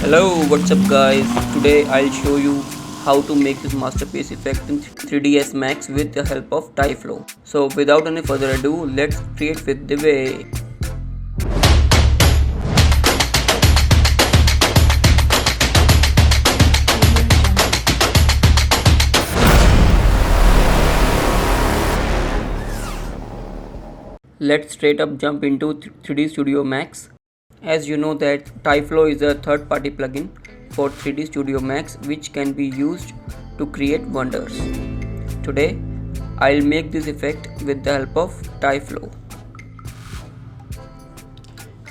Hello, what's up guys? Today I'll show you how to make this masterpiece effect in 3ds Max with the help of tyFlow. So without any further ado, let's create with Divay. Let's straight up jump into 3D Studio Max. As you know that tyFlow is a third-party plugin for 3D Studio Max which can be used to create wonders. Today, I'll make this effect with the help of tyFlow.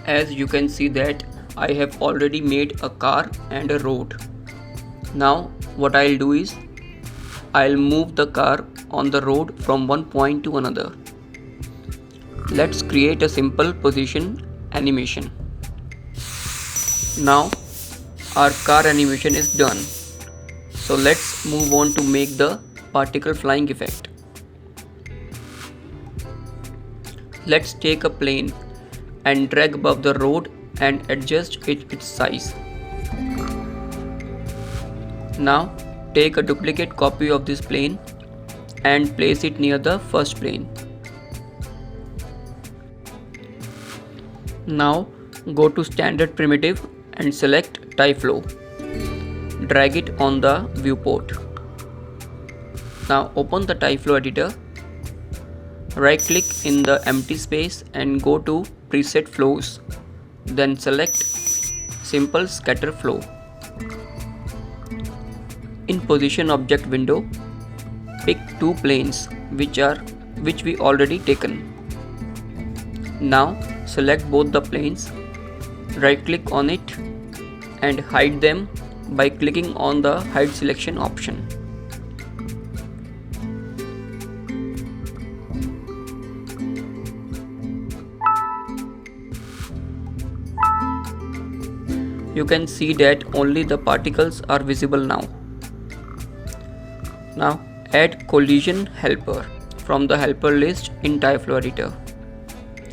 As you can see that I have already made a car and a road. Now what I'll do is I'll move the car on the road from one point to another. Let's create a simple position animation. Now our car animation is done. So let's move on to make the particle flying effect. Let's take a plane and drag above the road and adjust its size. Now take a duplicate copy of this plane and place it near the first plane. Now go to standard primitive and select tyFlow. Drag it on the viewport. Now open the tyFlow editor. Right click in the empty space and go to preset flows. Then select simple scatter flow. In position object window, pick two planes which we already taken. Now select both the planes, right click on it and hide them by clicking on the hide selection option. You can see that only the particles are visible now. Now add collision helper from the helper list in tyFlow editor.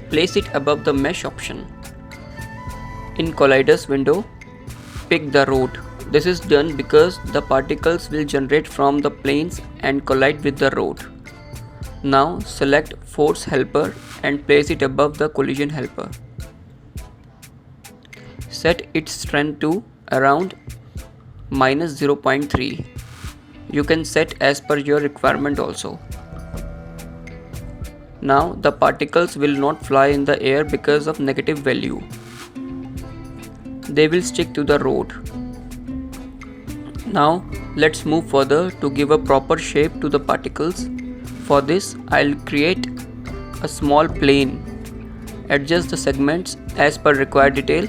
Place it above the mesh option. In colliders window, pick the road. This is done because the particles will generate from the planes and collide with the road. Now select force helper and place it above the collision helper. Set its strength to around -0.3. You can set as per your requirement also. Now the particles will not fly in the air because of negative value. They will stick to the road. Now let's move further to give a proper shape to the particles. For this I'll create a small plane. Adjust the segments as per required detail.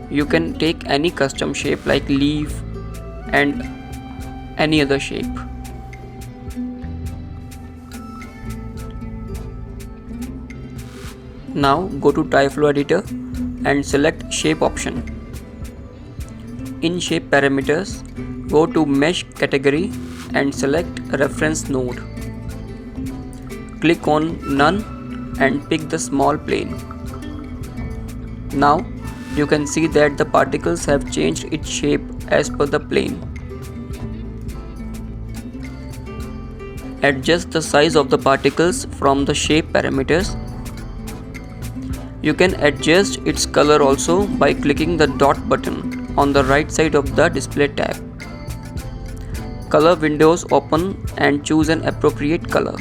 You can take any custom shape like leaf and any other shape. Now go to tyFlow editor and select shape option. In shape parameters, go to mesh category and select reference node. Click on none and pick the small plane. Now you can see that the particles have changed its shape as per the plane. Adjust the size of the particles from the shape parameters. You can adjust its color also by clicking the dot button on the right side of the display tab. Color windows open and choose an appropriate color.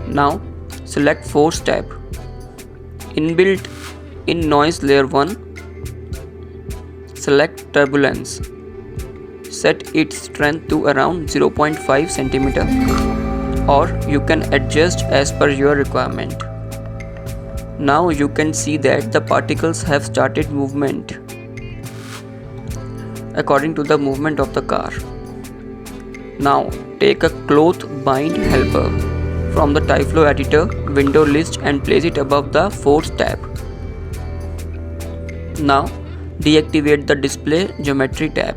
Now select force tab. Inbuilt in noise layer 1, select turbulence. Set its strength to around 0.5 cm or you can adjust as per your requirement. Now you can see that the particles have started movement according to the movement of the car. Now take a cloth bind helper from the tyFlow editor window list and place it above the Force tab. Now deactivate the display geometry tab.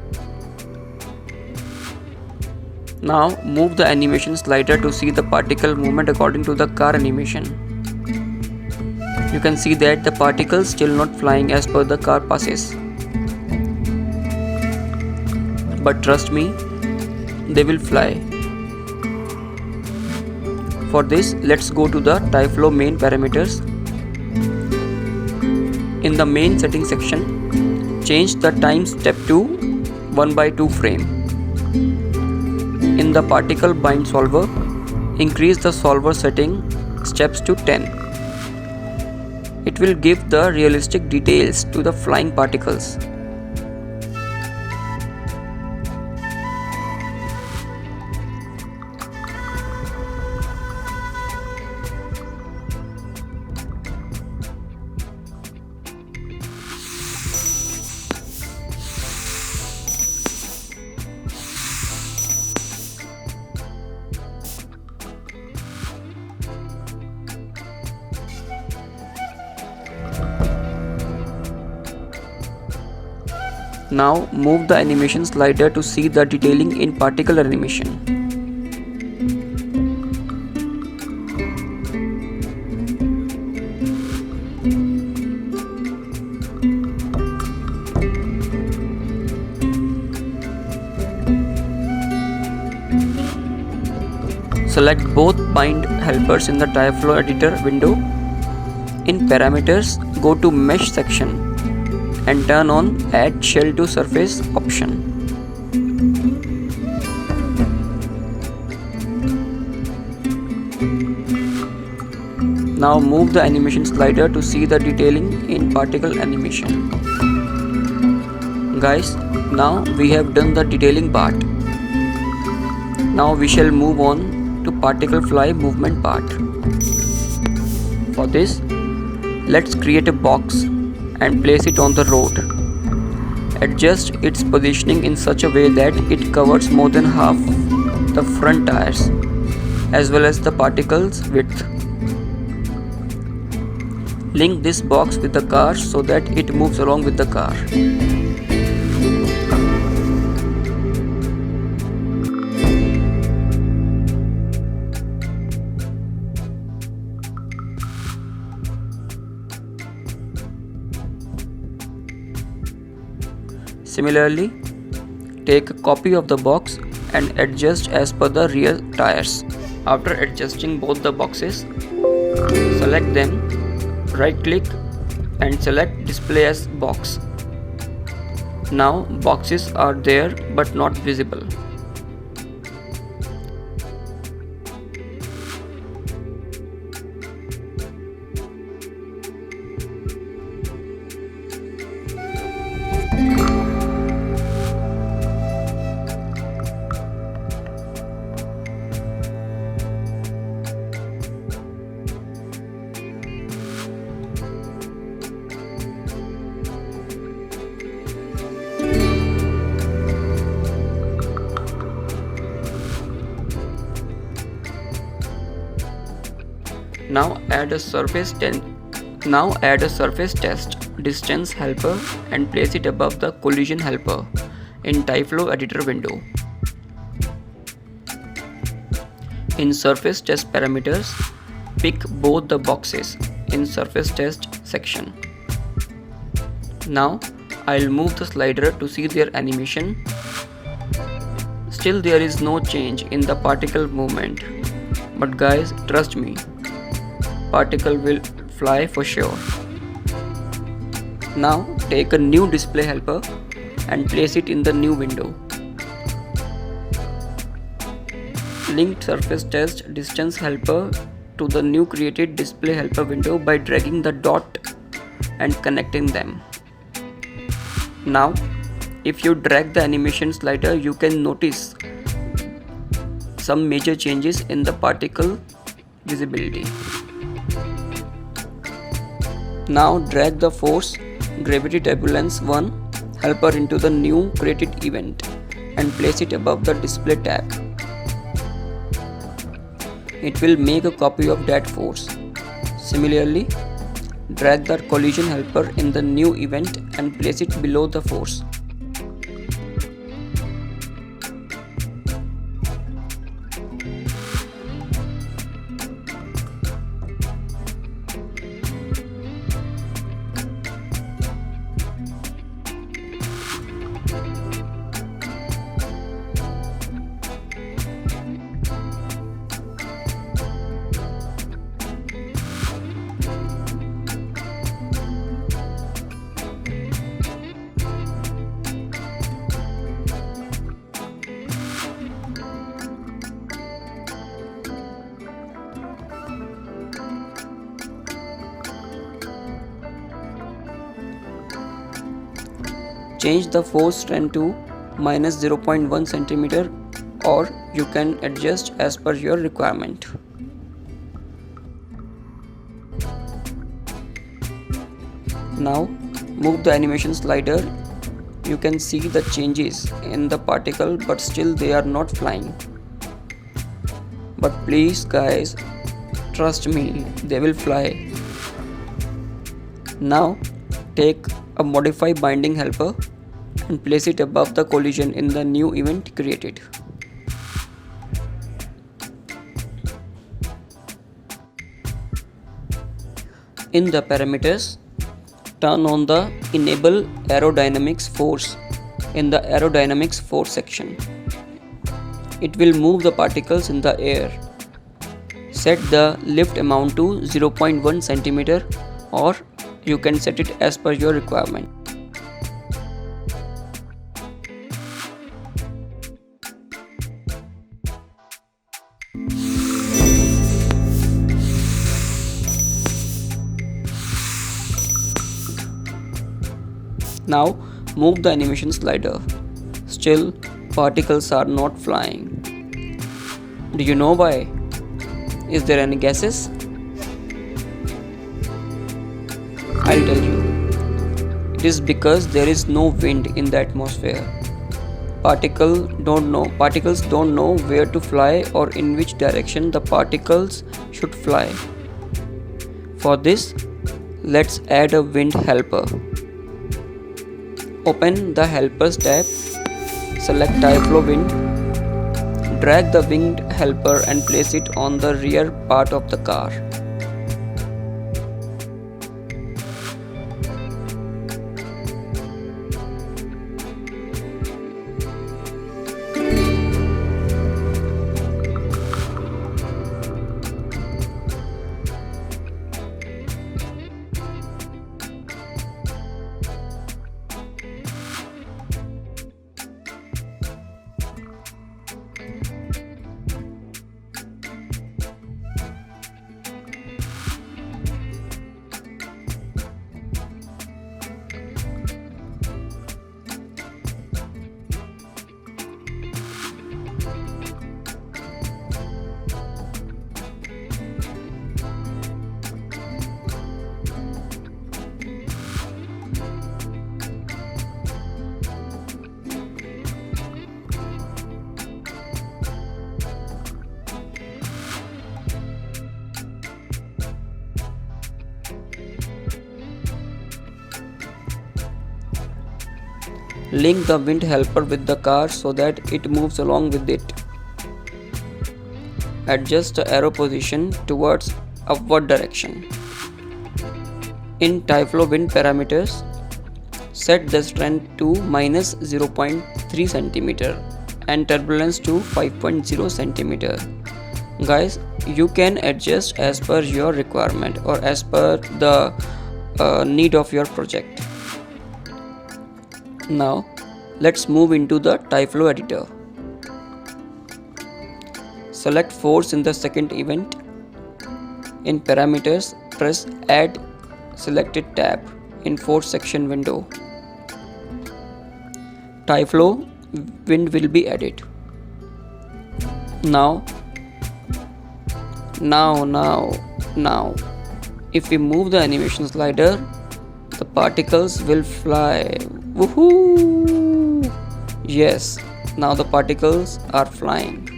Now move the animation slider to see the particle movement according to the car animation. You can see that the particles still not flying as per the car passes. But trust me, they will fly. For this, let's go to the tyFlow main parameters. In the main settings section, change the time step to 1/2 frame. In the particle bind solver, increase the solver setting steps to 10. It will give the realistic details to the flying particles. Now move the animation slider to see the detailing in particle animation. Select both bind helpers in the tyFlow editor window. In parameters, go to mesh section and turn on add shell to surface option. Now move the animation slider to see the detailing in particle animation. Guys, now we have done the detailing part. Now we shall move on to particle fly movement part. For this, let's create a box and place it on the road. Adjust its positioning in such a way that it covers more than half the front tires as well as the particles width. Link this box with the car so that it moves along with the car. Similarly, take a copy of the box and adjust as per the real tires. After adjusting both the boxes, select them, right click and select display as box. Now boxes are there but not visible. Now add a surface test distance helper and place it above the collision helper in tyFlow editor window. In surface test parameters, pick both the boxes in surface test section. Now I'll move the slider to see their animation. Still there is no change in the particle movement, but guys, trust me, particle will fly for sure. Now take a new display helper and place it in the new window. Link surface test distance helper to the new created display helper window by dragging the dot and connecting them. Now if you drag the animation slider, you can notice some major changes in the particle visibility. Now drag the force gravity turbulence 1 helper into the new created event and place it above the display tab. It will make a copy of that force. Similarly, drag the collision helper in the new event and place it below the force. Change the force strength to minus 0.1 cm, or you can adjust as per your requirement. Now move the animation slider. You can see the changes in the particle, but still they are not flying. But please guys, trust me, they will fly. Now take a modify binding helper and place it above the collision in the new event created. In the parameters, turn on the enable aerodynamics force in the aerodynamics force section. It will move the particles in the air. Set the lift amount to 0.1 cm, or you can set it as per your requirement. Now move the animation slider. Still particles are not flying. Do you know why? Is there any guesses? I'll tell you. It is because there is no wind in the atmosphere. Particles don't know where to fly or in which direction the particles should fly. For this, let's add a wind helper. Open the helpers tab, select tyFlow wind, drag the winged helper and place it on the rear part of the car. Link the wind helper with the car so that it moves along with it. Adjust the arrow position towards upward direction. In tyFlow wind parameters, set the strength to minus 0.3 cm and turbulence to 5.0 cm. Guys, you can adjust as per your requirement or as per the need of your project. Now let's move into the tyFlow editor. Select force in the second event. In parameters, press add selected tab in force section window. tyFlow wind will be added. Now If we move the animation slider, the particles will fly. Woohoo! Yes, now the particles are flying.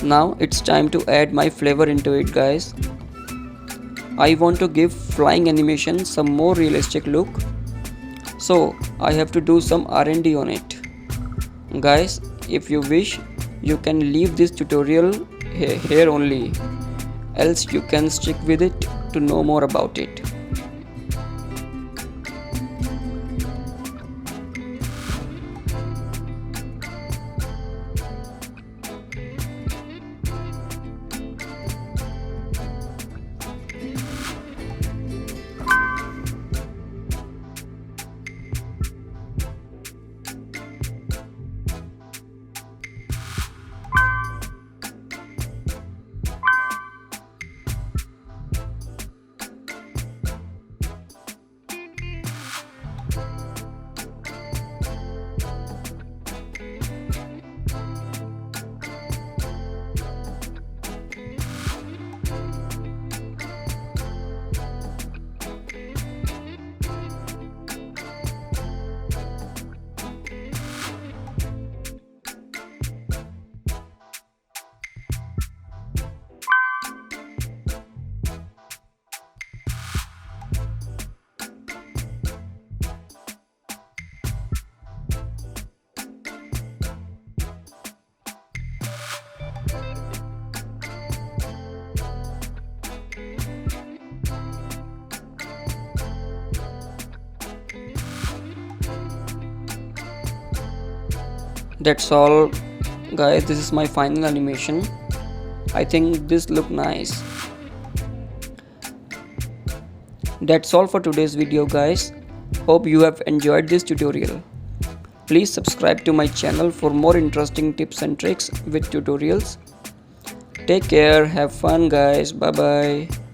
Now it's time to add my flavor into it, guys. I want to give flying animation some more realistic look, so I have to do some R&D on it. Guys, if you wish, you can leave this tutorial here only, else you can stick with it to know more about it. That's all, guys. This is my final animation. I think this look nice. That's all for today's video, guys. Hope you have enjoyed this tutorial. Please subscribe to my channel for more interesting tips and tricks with tutorials. Take care, have fun, guys. Bye bye.